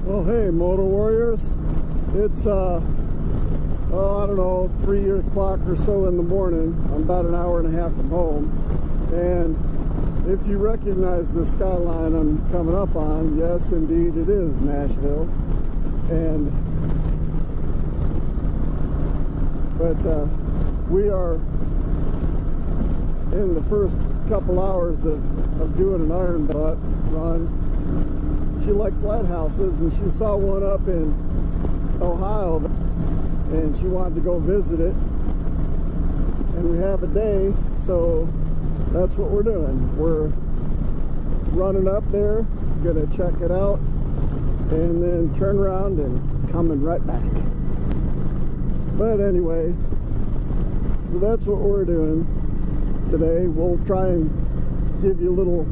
Well, hey, Motor Warriors. It's, I don't know, 3 o'clock or so in the morning. I'm about an hour and a half from home. And if you recognize the skyline I'm coming up on, yes, indeed, it is Nashville. But we are in the first couple hours of doing an iron butt run. She likes lighthouses, and she saw one up in Ohio, and she wanted to go visit it. And we have a day, so that's what we're doing. We're running up there, gonna check it out, and then turn around and coming right back. But anyway, so that's what we're doing today. We'll try and give you little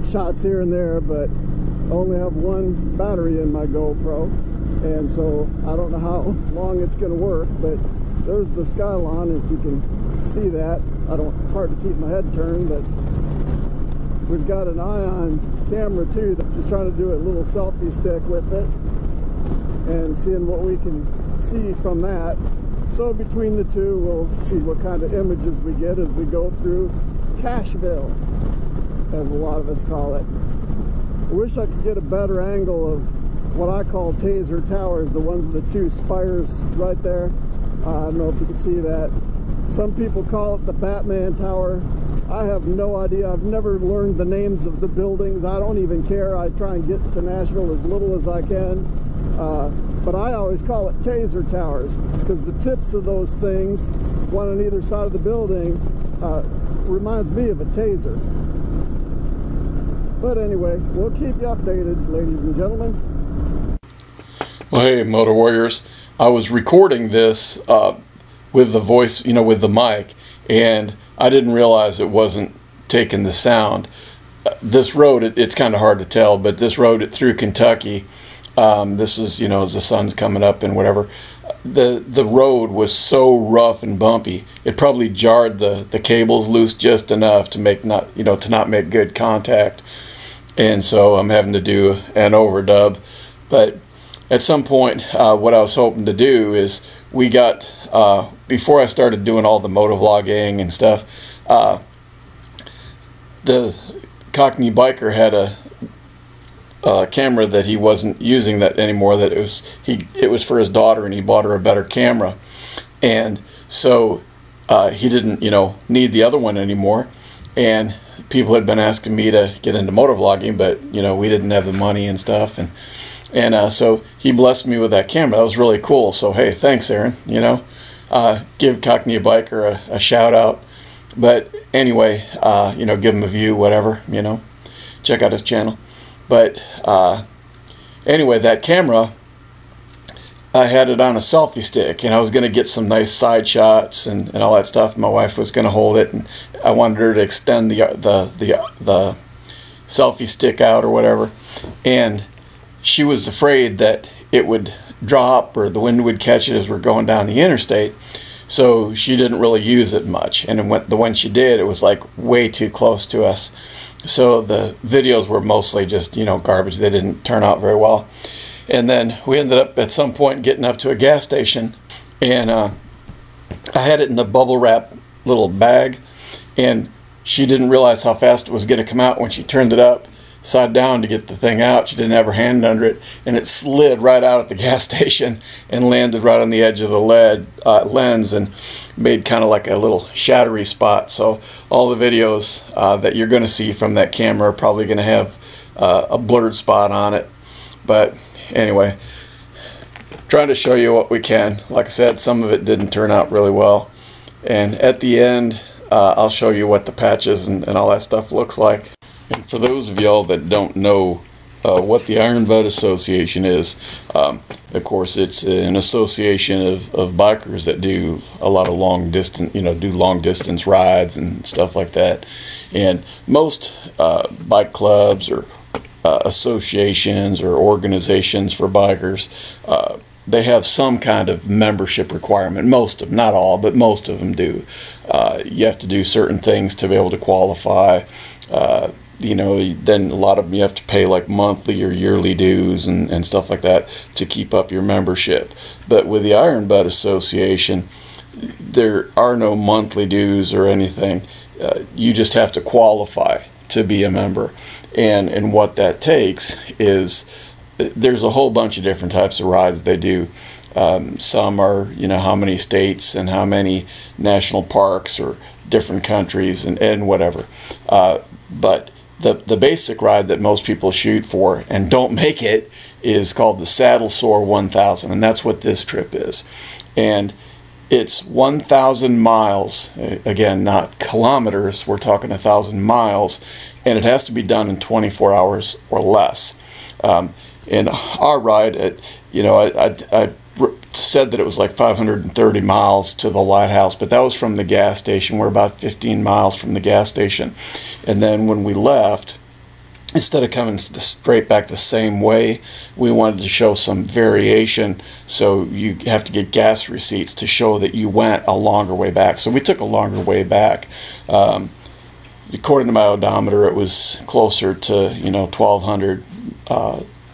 shots here and there, but I only have one battery in my GoPro, and so I don't know how long it's going to work. But there's the skyline, if you can see that. It's hard to keep my head turned, but we've got an ion camera too, just trying to do a little selfie stick with it and seeing what we can see from that. So between the two, we'll see what kind of images we get as we go through Cashville, as a lot of us call it. I wish I could get a better angle of what I call taser towers, the ones with the two spires right there. I don't know if you can see that. Some people call it the Batman Tower. I have no idea. I've never learned the names of the buildings. I don't even care. I try and get to Nashville as little as I can. But I always call it taser towers because the tips of those things, one on either side of the building, reminds me of a taser. But anyway, we'll keep you updated, ladies and gentlemen. Well, hey, Motor Warriors. I was recording this with the voice, with the mic, and I didn't realize it wasn't taking the sound. This road, it's kind of hard to tell, but this road through Kentucky, this is, as the sun's coming up and whatever, the road was so rough and bumpy, it probably jarred the cables loose just enough to make to not make good contact. And so I'm having to do an overdub. But at some point, what I was hoping to do is we got, before I started doing all the motovlogging and stuff, the Cockney biker had a camera that he wasn't using that anymore, that it was for his daughter, and he bought her a better camera. And so he didn't, need the other one anymore. And people had been asking me to get into motovlogging, but we didn't have the money and stuff, and so he blessed me with that camera. That was really cool. So hey, thanks, Aaron. Give Cockney Biker a shout out. But anyway, give him a view, whatever. Check out his channel. But anyway, that camera, I had it on a selfie stick, and I was going to get some nice side shots and all that stuff. My wife was going to hold it, and I wanted her to extend the selfie stick out or whatever. And she was afraid that it would drop or the wind would catch it as we're going down the interstate. So she didn't really use it much. And the one she did, it was like way too close to us. So the videos were mostly just, garbage. They didn't turn out very well. And then we ended up at some point getting up to a gas station, and I had it in a bubble wrap little bag, and she didn't realize how fast it was going to come out when she turned it up side down to get the thing out. She didn't have her hand under it, and it slid right out at the gas station and landed right on the edge of the lens and made kind of like a little shattery spot. So all the videos that you're going to see from that camera are probably going to have a blurred spot on it. But anyway, trying to show you what we can. Like I said, some of it didn't turn out really well, and at the end I'll show you what the patches and all that stuff looks like. And for those of y'all that don't know what the Iron Butt Association is, of course it's an association of bikers that do a lot of long distance rides and stuff like that. And most bike clubs or associations or organizations for bikers, they have some kind of membership requirement. Most of them, not all, but most of them do. You have to do certain things to be able to qualify. you know, then a lot of them you have to pay like monthly or yearly dues and stuff like that to keep up your membership. But with the Iron Butt Association, there are no monthly dues or anything. You just have to qualify to be a member. And what that takes is, there's a whole bunch of different types of rides they do. Some are, you know, how many states and how many national parks or different countries and whatever. But the basic ride that most people shoot for and don't make it is called the Saddle Sore 1000, and that's what this trip is. And it's 1,000 miles, again, not kilometers, we're talking 1,000 miles, and it has to be done in 24 hours or less. In our ride, you know, I said that it was like 530 miles to the lighthouse, but that was from the gas station. We're about 15 miles from the gas station. And then when we left, instead of coming straight back the same way, we wanted to show some variation, so you have to get gas receipts to show that you went a longer way back. So we took a longer way back. According to my odometer, it was closer to, you know, 1,200,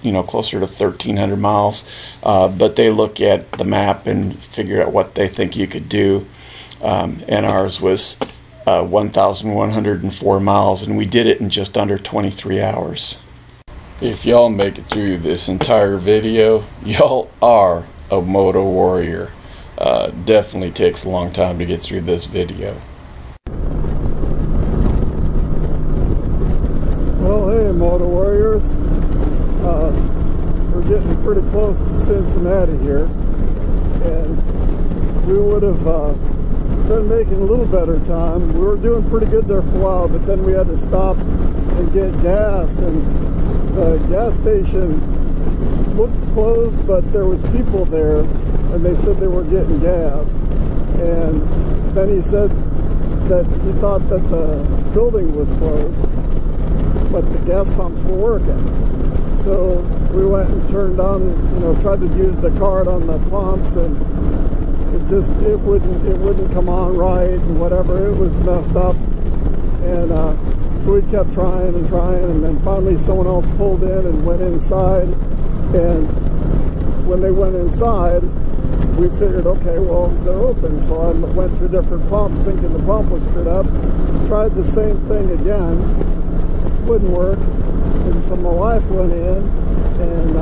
you know, closer to 1,300 miles. But they look at the map and figure out what they think you could do. And ours was 1,104 miles, and we did it in just under 23 hours. If y'all make it through this entire video, y'all are a moto warrior. Definitely takes a long time to get through this video. Well, hey, moto warriors. We're getting pretty close to Cincinnati here, and we would have been making a little better time. We were doing pretty good there for a while, but then we had to stop and get gas, and the gas station looked closed, but there was people there, and they said they were getting gas. And then he said that he thought that the building was closed, but the gas pumps were working. So we went and turned on, you know, tried to use the card on the pumps, and it wouldn't come on right and whatever. It was messed up. And so we kept trying, and then finally someone else pulled in and went inside. And when they went inside, we figured, okay, well, they're open. So I went to a different pump thinking the pump was screwed up. Tried the same thing again. Wouldn't work. And so my wife went in, and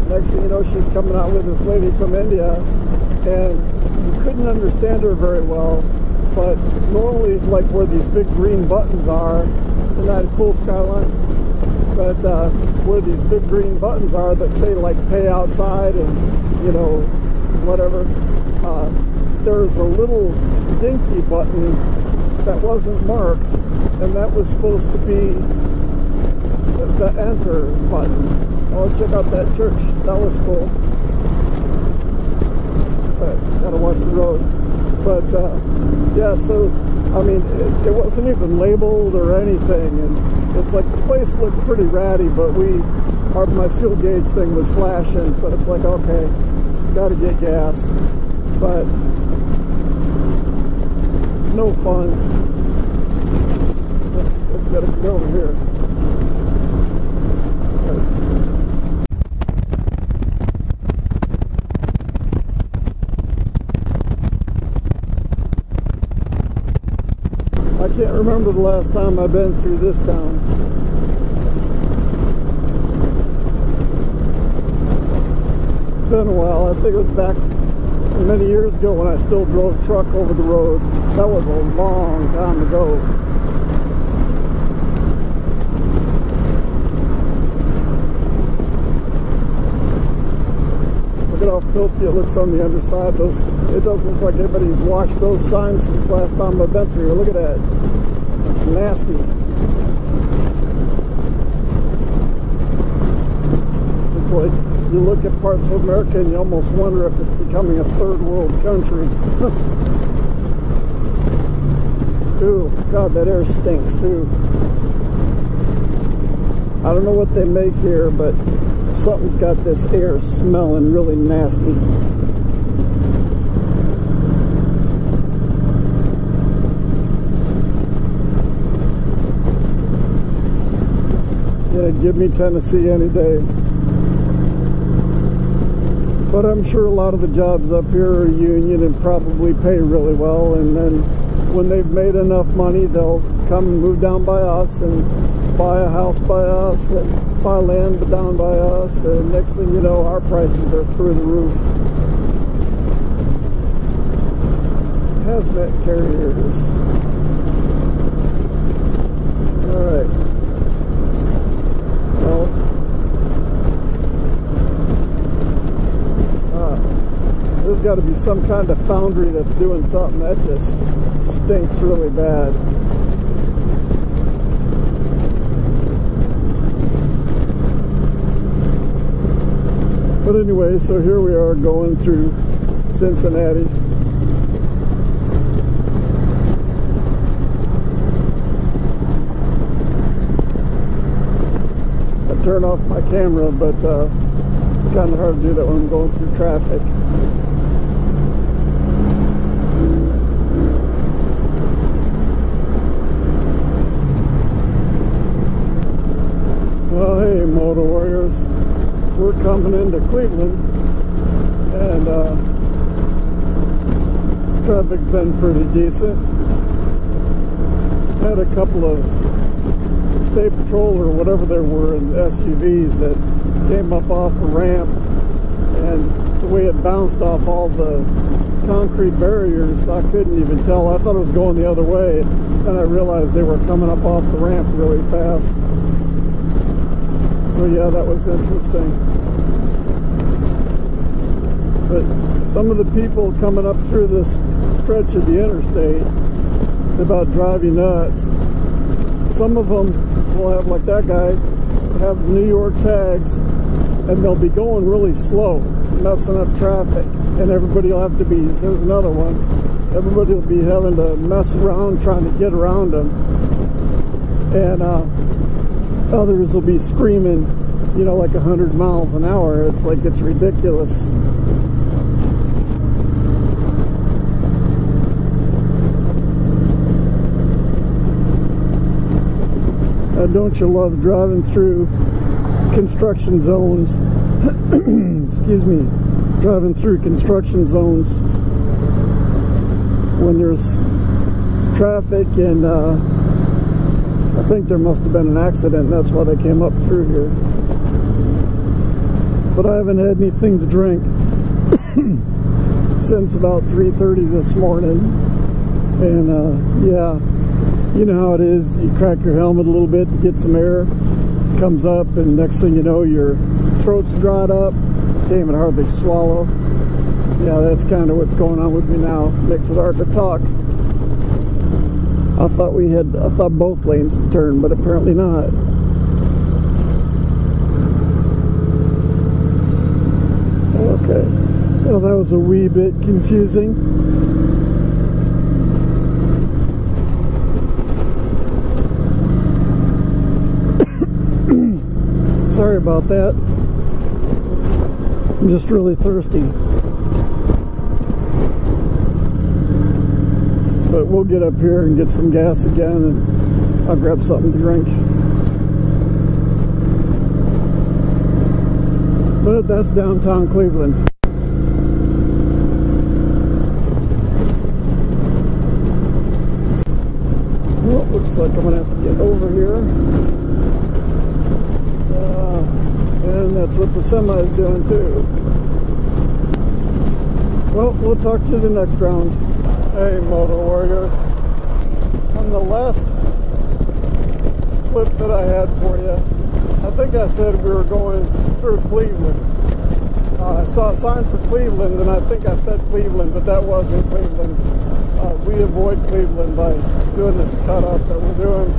next thing you know, she's coming out with this lady from India, and you couldn't understand her very well, but normally, like where these big green buttons are, isn't that a cool skyline? But where these big green buttons are that say like pay outside and, you know, whatever, there's a little dinky button that wasn't marked, and that was supposed to be the enter button. Oh, check out that church. That was cool. But gotta watch the road. But yeah, so I mean, it wasn't even labeled or anything, and it's like the place looked pretty ratty, but my fuel gauge thing was flashing, so it's like, okay, gotta get gas. But no fun. Just gotta go over here. I can't remember the last time I've been through this town. It's been a while. I think it was back many years ago when I still drove truck over the road. That was a long time ago. Look at how filthy it looks on the underside. It doesn't look like anybody's washed those signs since last time I've been through here. Look at that. Nasty. It's like you look at parts of America and you almost wonder if it's becoming a third world country. Ooh, God, that air stinks too. I don't know what they make here, but something's got this air smelling really nasty. Yeah, give me Tennessee any day. But I'm sure a lot of the jobs up here are union and probably pay really well, and then when they've made enough money, they'll come and move down by us and buy a house by us and buy land down by us, and next thing you know, our prices are through the roof. Hazmat carriers. Alright. Well, there's got to be some kind of foundry that's doing something that just stinks really bad. But anyway, so here we are going through Cincinnati. I turned off my camera, but it's kind of hard to do that when I'm going through traffic. Well, hey, Moto Warriors, we're coming into Cleveland, and traffic's been pretty decent. Had a couple of State Patrol or whatever there were in SUVs that came up off a ramp, and the way it bounced off all the concrete barriers, I couldn't even tell. I thought it was going the other way, then I realized they were coming up off the ramp really fast. So yeah, that was interesting. But some of the people coming up through this stretch of the interstate, about drive you nuts. Some of them will have, like that guy, have New York tags, and they'll be going really slow, messing up traffic, and everybody will have to be, there's another one, everybody will be having to mess around trying to get around them, and others will be screaming, you know, like 100 miles an hour. It's like, it's ridiculous. Don't you love driving through construction zones? Excuse me, driving through construction zones when there's traffic, and I think there must have been an accident, and that's why they came up through here. But I haven't had anything to drink since about 3:30 this morning, and yeah, you know how it is. You crack your helmet a little bit to get some air, comes up, and next thing you know, your throat's dried up, can't even hardly swallow. Yeah, that's kind of what's going on with me now. Makes it hard to talk. I thought both lanes had turned, but apparently not. Okay, well, that was a wee bit confusing. Sorry about that. I'm just really thirsty. But we'll get up here and get some gas again, and I'll grab something to drink. But that's downtown Cleveland. Well, looks like I'm going to have to get over here. And that's what the semi is doing too. Well, we'll talk to you the next round. Hey, Moto Warriors. On the last clip that I had for you, I think I said we were going through Cleveland. I saw a sign for Cleveland, and I think I said Cleveland, but that wasn't Cleveland. We avoid Cleveland by doing this cutoff that we're doing.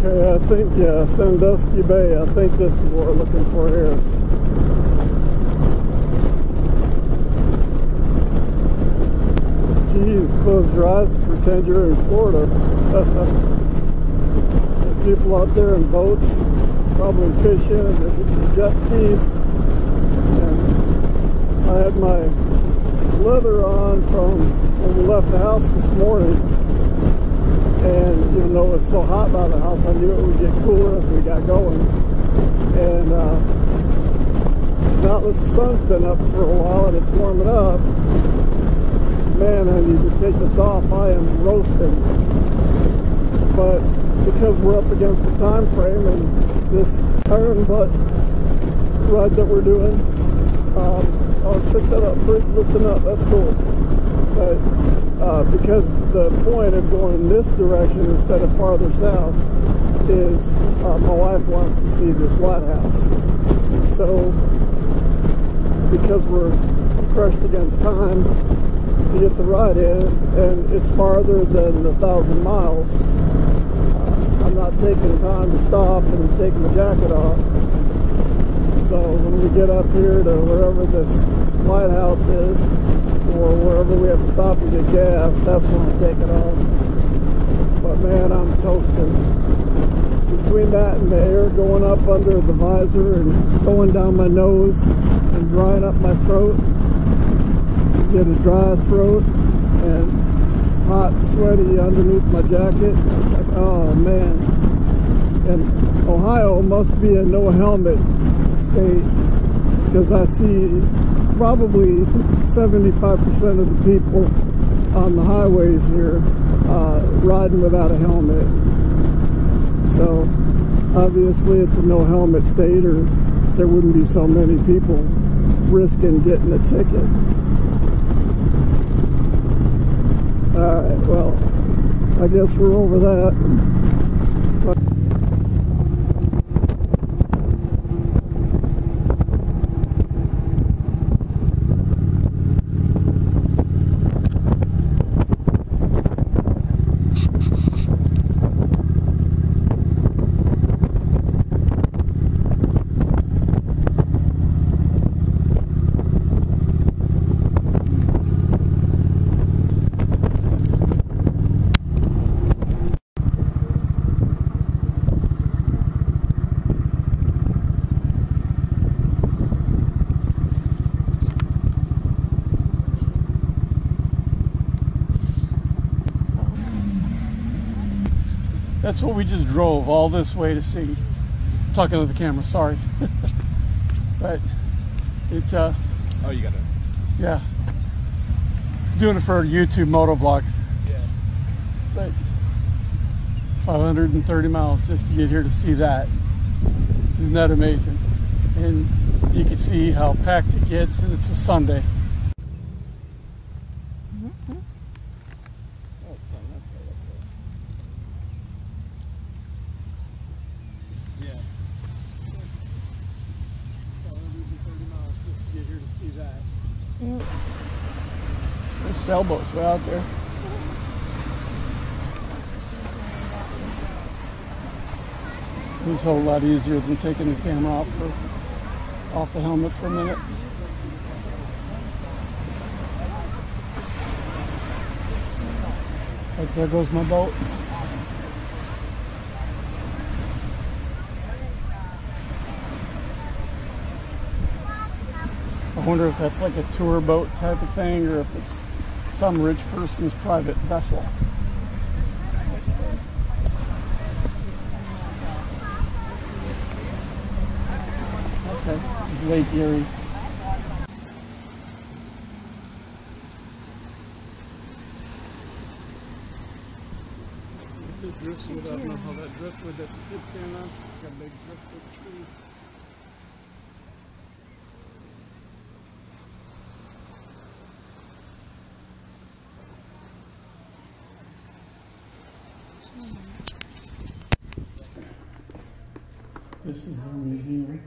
Okay, I think, yeah, Sandusky Bay. I think this is what we're looking for here. Geez, close your eyes and pretend you're in Florida. There's people out there in boats, probably fishing, and there's jet skis. And I had my leather on from when we left the house this morning. And even though it was so hot by the house, I knew it would get cooler as we got going. And now that the sun's been up for a while and it's warming up, man, I need to take this off. I am roasting. But because we're up against the time frame and this iron butt ride that we're doing, oh, check that out, bridge lifting up, that's cool. But because the point of going in this direction instead of farther south is my wife wants to see this lighthouse. So because we're crushed against time to get the ride in, and it's farther than the 1,000 miles, I'm not taking time to stop and take my jacket off. So when we get up here to wherever this lighthouse is, or wherever we have to stop and get gas, that's when I take it off. But man, I'm toasting. Between that and the air going up under the visor and going down my nose and drying up my throat, get a dry throat and hot, sweaty underneath my jacket. It's like, oh man. And Ohio must be a no helmet state, because I see probably 75% of the people on the highways here riding without a helmet. So obviously it's a no helmet state, or there wouldn't be so many people risking getting a ticket. Alright, well, I guess we're over that. That's what we just drove all this way to see. Talking to the camera, sorry. But it's oh, you got it. Yeah. Doing it for a YouTube moto vlog. Yeah. But 530 miles just to get here to see that. Isn't that amazing? And you can see how packed it gets, and it's a Sunday. There's sailboats way out there. It was a whole lot easier than taking the camera off the helmet for a minute. Like, there goes my boat. I wonder if that's like a tour boat type of thing, or if it's some rich person's private vessel. Okay, this is Lake Erie. Driftwood, I don't know how that driftwood that the kids stand on. Got a big driftwood tree. This is their museum.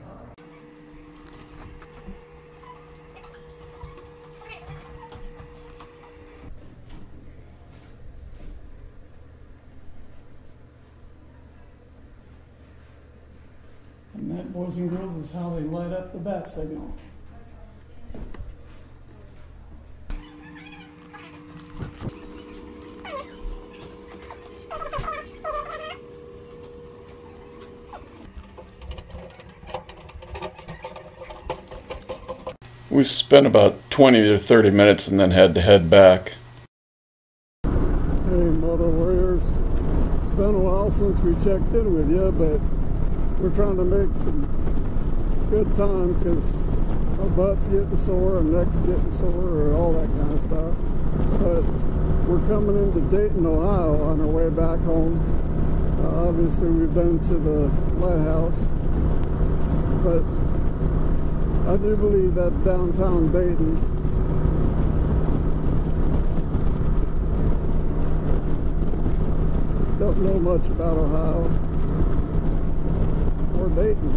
boys and girls, is how they light up the bat signal. We spent about 20 to 30 minutes and then had to head back. Hey, Mother Warriors. It's been a while since we checked in with you, but we're trying to make some good time because our butts getting sore, our necks getting sore, or all that kind of stuff. But we're coming into Dayton, Ohio on our way back home. Obviously, we've been to the lighthouse, but I do believe that's downtown Dayton. Don't know much about Ohio or Dayton.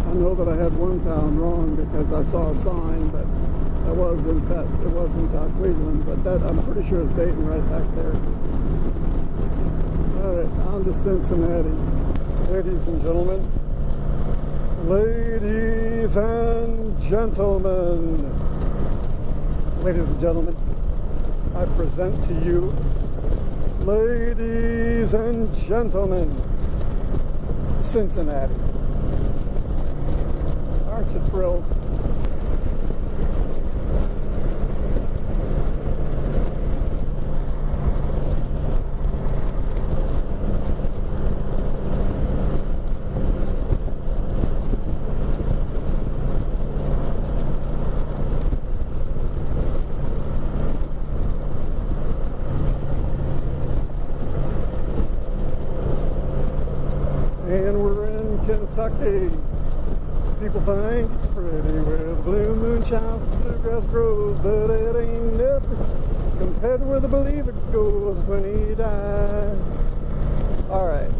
I know that I had one town wrong because I saw a sign, but it wasn't Cleveland, but that I'm pretty sure it's Dayton right back there. All right, on to Cincinnati. Ladies and gentlemen. Ladies and gentlemen, I present to you, ladies and gentlemen, Cincinnati. Aren't you thrilled? And we're in Kentucky. People think it's pretty where the blue moon shines, the bluegrass grows, but it ain't nothing compared to where the believer goes when he dies. Alright,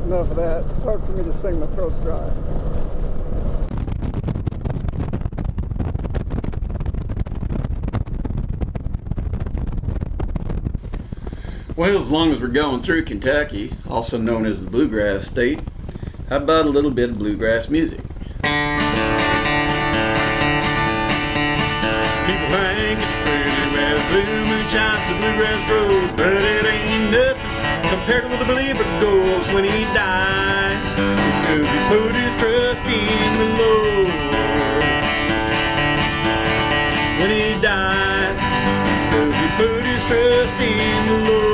enough of that. It's hard for me to sing, my throat's dry. Well, as long as we're going through Kentucky, also known as the Bluegrass State, how about a little bit of bluegrass music? People think it's pretty where the blue moon shines, the bluegrass grows, but it ain't nothing compared to where the believer goes when he dies, because he put his trust in the Lord. When he dies, because he put his trust in the Lord.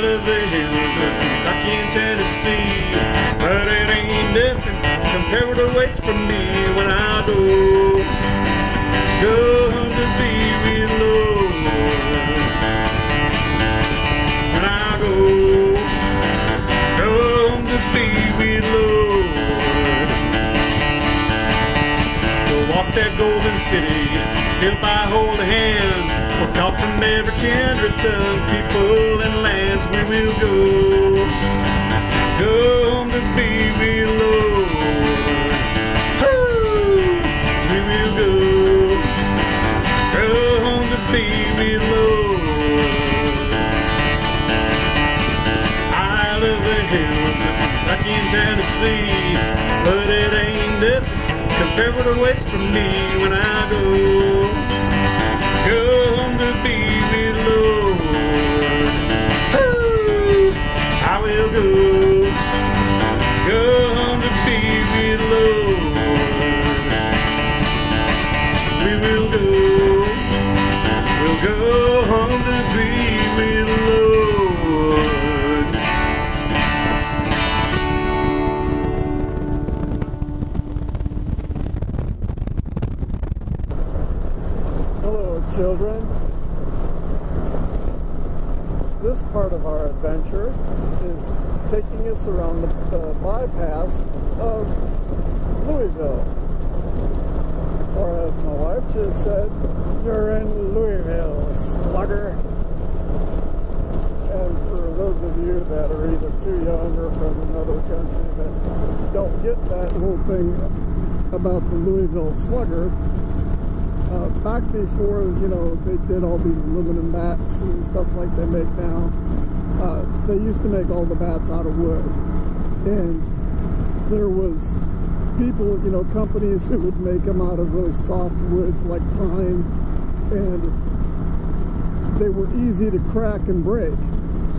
The hills of Kentucky and Tennessee, but it ain't nothing compared with what waits for me when I go home to be with Lord. When I go home to be with Lord. We'll walk that golden city built by holy hands. We're called from every kindred tongue, people and lands. We will go home to be with Lord. We will go home to be with Lord. I love the hills of Kentucky and Tennessee, but it ain't nothing compared with what waits for me when I go home to be with Lord. I will go home to be with Lord. We will we'll go home to be with Lord. Hello, children. This part of our adventure is taking us around the bypass of Louisville. Or as my wife just said, you're in Louisville, slugger. And for those of you that are either too young or from another country that don't get that whole thing about the Louisville Slugger, back before, you know, they did all these aluminum mats and stuff like they make now, they used to make all the bats out of wood, and there was people, you know, companies who would make them out of really soft woods like pine, and they were easy to crack and break,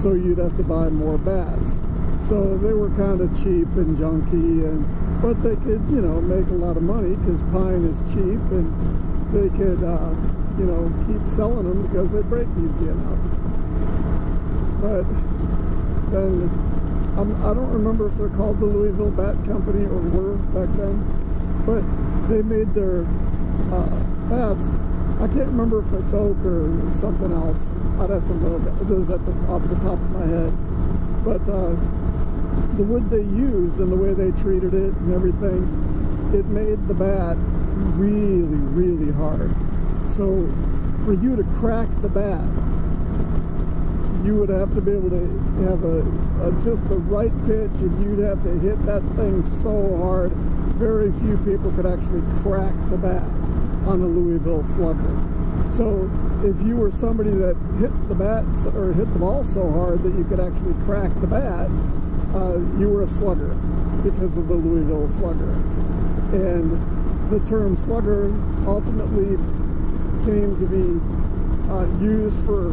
so you'd have to buy more bats. So they were kind of cheap and junky, but they could, you know, make a lot of money because pine is cheap, and they could, you know, keep selling them because they break easy enough. But then, I don't remember if they're called the Louisville Bat Company or were back then, but they made their bats. I can't remember if it's oak or something else. I'd have to look. It is off the top of my head. But the wood they used and the way they treated it and everything, it made the bat really, really hard. So for you to crack the bat, you would have to be able to have just the right pitch, and you'd have to hit that thing so hard. Very few people could actually crack the bat on a Louisville slugger. So if you were somebody that hit the bats or hit the ball so hard that you could actually crack the bat, you were a slugger because of the Louisville slugger. And the term slugger ultimately came to be used for,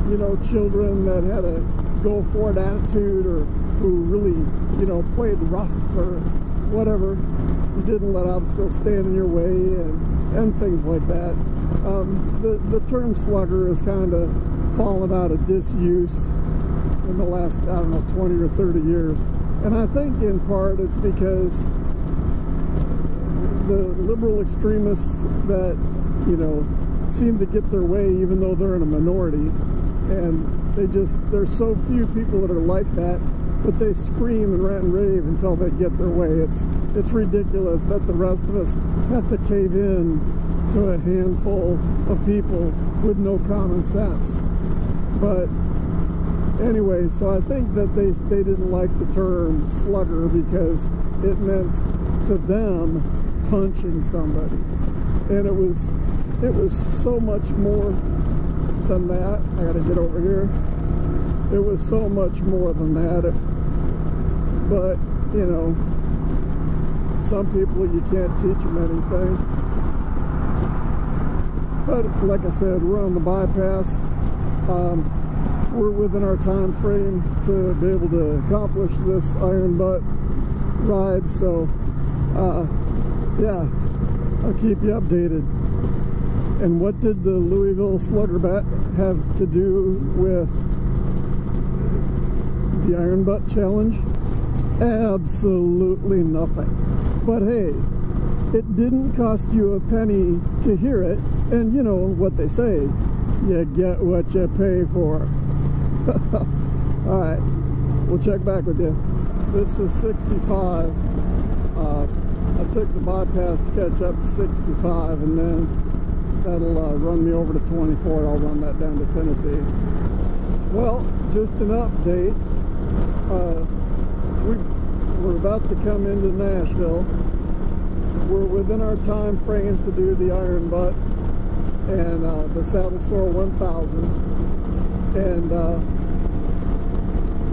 you know, children that had a go-for-it attitude, or who really, you know, played rough or whatever. You didn't let obstacles stand in your way, and things like that. The term slugger has kind of fallen out of disuse in the last, I don't know, 20 or 30 years. And I think in part it's because the liberal extremists that, you know, seem to get their way even though they're in a minority, and there's so few people that are like that, but they scream and rant and rave until they get their way. It's ridiculous that the rest of us have to cave in to a handful of people with no common sense. But anyway, so I think that they didn't like the term slugger because it meant to them punching somebody, and it was so much more than that. I gotta get over here. It was so much more than that. But, you know, some people, you can't teach them anything. But like I said, we're on the bypass. We're within our time frame to be able to accomplish this iron butt ride. So, yeah, I'll keep you updated. And what did the Louisville slugger bat have to do with the iron butt challenge? Absolutely nothing. But hey, it didn't cost you a penny to hear it, and you know what they say, you get what you pay for. Alright, we'll check back with you. This is 65. I took the bypass to catch up to 65, and then that'll run me over to 24. I'll run that down to Tennessee. Well, just an update. We're about to come into Nashville. We're within our time frame to do the iron butt and the Saddle Sore 1000. And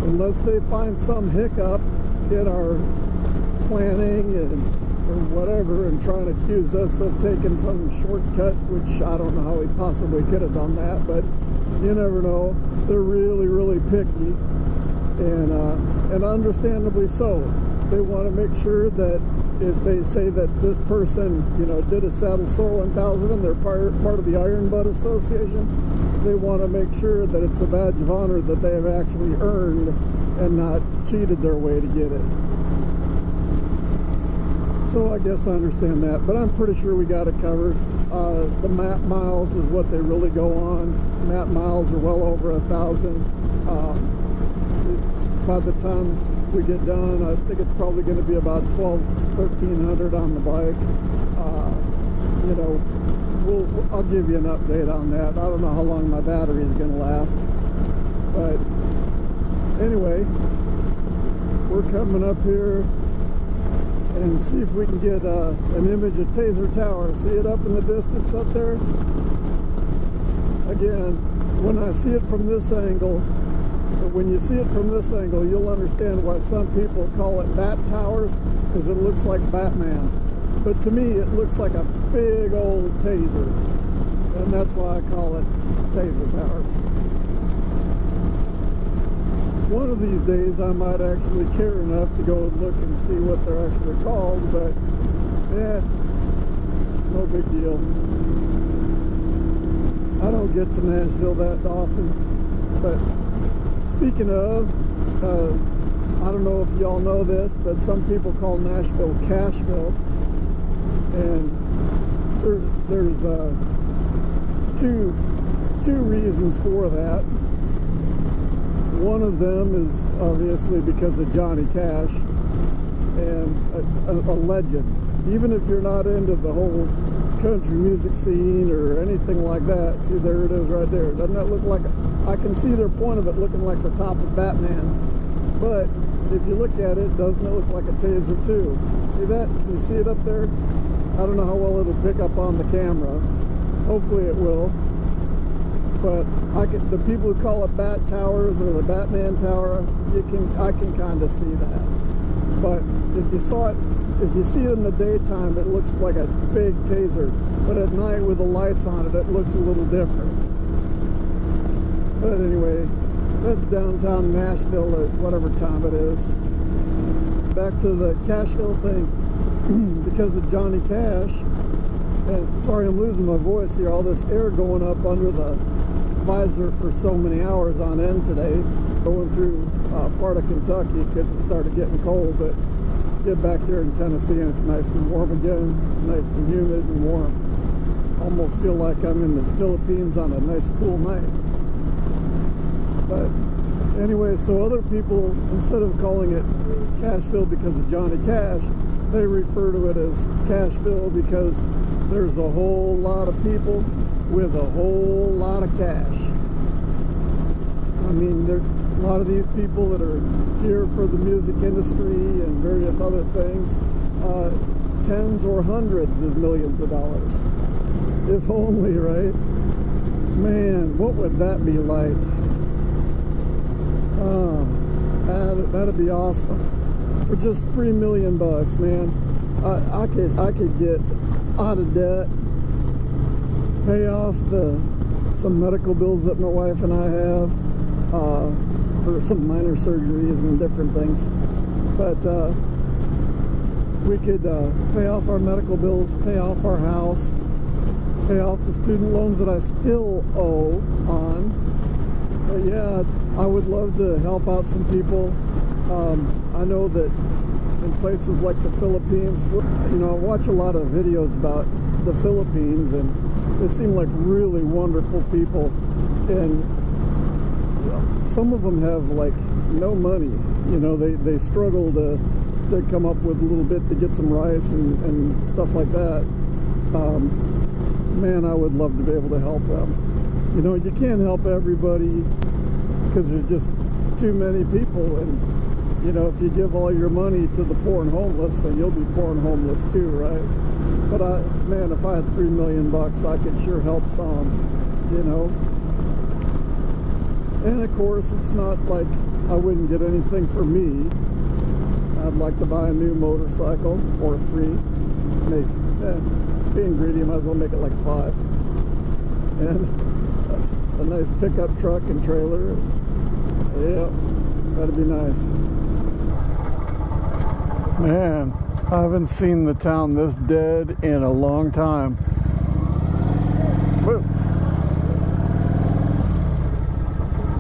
unless they find some hiccup in our planning or whatever, and trying to accuse us of taking some shortcut, which I don't know how we possibly could have done that, but you never know. They're really, really picky, and understandably so. They want to make sure that if they say that this person, you know, did a Saddle Sore 1000 and they're part of the Iron Butt Association, they want to make sure that it's a badge of honor that they have actually earned and not cheated their way to get it. So I guess I understand that, but I'm pretty sure we got it covered. The map miles is what they really go on. Map miles are well over 1,000. By the time we get done, I think it's probably going to be about 1,300 on the bike. You know, I'll give you an update on that. I don't know how long my battery is going to last, but anyway, we're coming up here and see if we can get an image of Taser Tower. See it up in the distance up there? Again, when I see it from this angle, But when you see it from this angle, you'll understand why some people call it bat towers, because it looks like Batman. But to me, it looks like a big old taser, and that's why I call it taser towers. One of these days, I might actually care enough to go look and see what they're actually called, but yeah, no big deal. I don't get to Nashville that often, but speaking of, I don't know if y'all know this, but some people call Nashville Cashville, and there's two reasons for that. One of them is obviously because of Johnny Cash, and a legend. Even if you're not into the whole country music scene or anything like that, see, there it is right there. Doesn't that look like I can see their point of it looking like the top of Batman, but if you look at it, doesn't it look like a taser too? See that? Can you see it up there? I don't know how well it'll pick up on the camera. Hopefully it will. But the people who call it bat towers or the Batman tower, I can kind of see that. But if you see it in the daytime, it looks like a big taser. But at night with the lights on it, it looks a little different. But anyway, that's downtown Nashville at whatever time it is. Back to the Cashville thing. Because of Johnny Cash, and sorry I'm losing my voice here, all this air going up under the visor for so many hours on end today, going through part of Kentucky because it started getting cold, but get back here in Tennessee and it's nice and warm again, nice and humid and warm. Almost feel like I'm in the Philippines on a nice cool night. But anyway, so other people, instead of calling it Cashville because of Johnny Cash, they refer to it as Cashville because there's a whole lot of people with a whole lot of cash. I mean, there's a lot of these people that are here for the music industry and various other things, tens or hundreds of millions of dollars. If only, right? Man, what would that be like? That'd be awesome. For just $3 million bucks, man, I could get out of debt, pay off some medical bills that my wife and I have for some minor surgeries and different things. But we could pay off our medical bills, pay off our house, pay off the student loans that I still owe on. But yeah, I would love to help out some people. I know that in places like the Philippines, you know, I watch a lot of videos about the Philippines, and they seem like really wonderful people, and you know, some of them have like no money. You know, they struggle to come up with a little bit to get some rice and stuff like that. Man, I would love to be able to help them. You know, you can't help everybody because there's just too many people, and you know, if you give all your money to the poor and homeless, then you'll be poor and homeless too, right? But man, if I had $3 million bucks, I could sure help some, you know. And of course, it's not like I wouldn't get anything for me. I'd like to buy a new motorcycle or 3. Maybe, being greedy, might as well make it like 5. And a nice pickup truck and trailer. Yeah, that'd be nice. Man, I haven't seen the town this dead in a long time. Woo.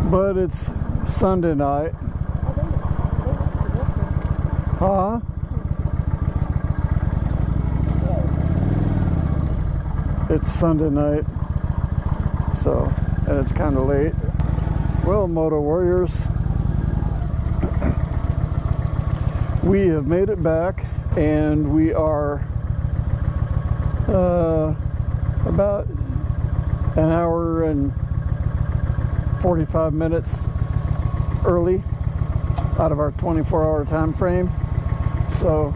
But it's Sunday night. Huh? It's Sunday night. So, and it's kind of late. Well, Moto Warriors, we have made it back, and we are about an hour and 45 minutes early out of our 24-hour time frame. So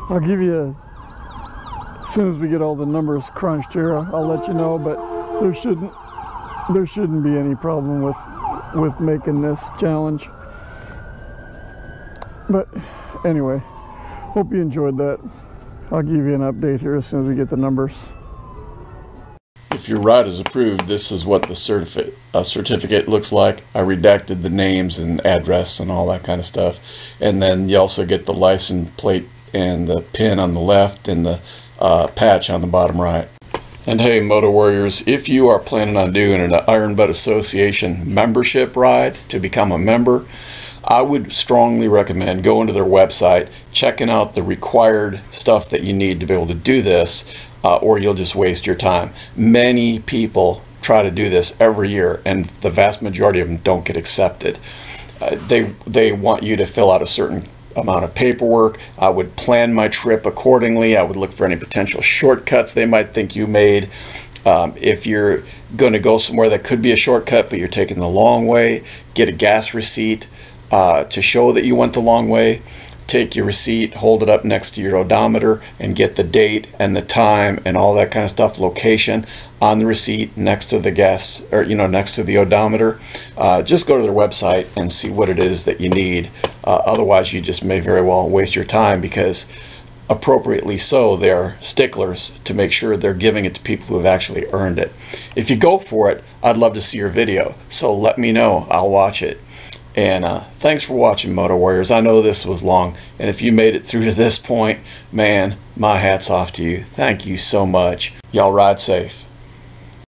I'll give you, as soon as we get all the numbers crunched here, I'll let you know, but there there shouldn't be any problem with making this challenge. But anyway, hope you enjoyed that. I'll give you an update here as soon as we get the numbers. If your ride is approved, this is what the certificate looks like. I redacted the names and address and all that kind of stuff. And then you also get the license plate and the pin on the left and the patch on the bottom right. And hey, Moto Warriors, if you are planning on doing an Iron Butt Association membership ride to become a member, I would strongly recommend going to their website, checking out the required stuff that you need to be able to do this, or you'll just waste your time. Many people try to do this every year, and the vast majority of them don't get accepted. They want you to fill out a certain amount of paperwork. I would plan my trip accordingly. I would look for any potential shortcuts they might think you made. If you're going to go somewhere that could be a shortcut, but you're taking the long way, get a gas receipt to show that you went the long way. Take your receipt, hold it up next to your odometer, and get the date and the time and all that kind of stuff, location on the receipt next to the gas, or next to the odometer. Just go to their website and see what it is that you need. Otherwise, you just may very well waste your time, because appropriately so, they're sticklers to make sure they're giving it to people who have actually earned it. If you go for it, I'd love to see your video, so let me know. I'll watch it. And thanks for watching, Moto Warriors. I know this was long, and if you made it through to this point, man, my hat's off to you. Thank you so much. Y'all ride safe.